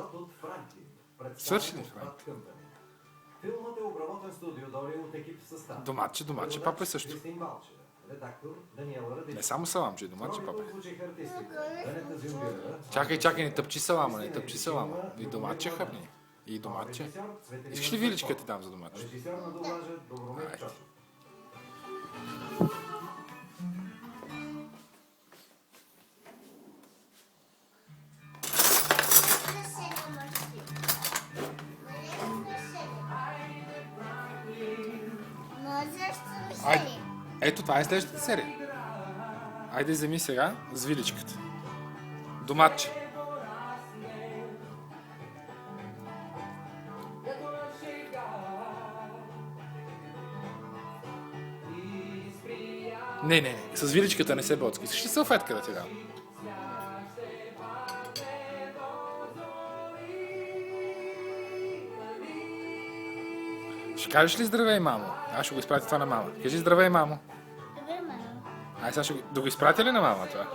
Цитат от Франклин. Свърши ли, Представен от Франклин? Bad Company. Филмът е обработен студио Дори от екип в състав. Доматче, Преводач папа е също. Кристин Балчева. Редактор Даниела Радичева. Не само саламче, доматче, папа. Звучиха артистите Венета Зюмбюра. Чакай, не тъпчи салама, не тъпчи салама. И доматче хапни. И доматче. Искаш ли виличка ти дам за доматче? Режисьор на дублажа Добромир Айде. Чочов. Айде. Ето това е следващата серия. Айде вземи сега с виличката. Доматче. Не, с виличката не се боцки. Искаш ли салфетка да ти дам? Ще кажеш ли здравей, мамо? Аз ще го изпратя това на мама. Кажи здравей, мамо. Добре, мамо. Ай, сега да го изпратя ли на мама това?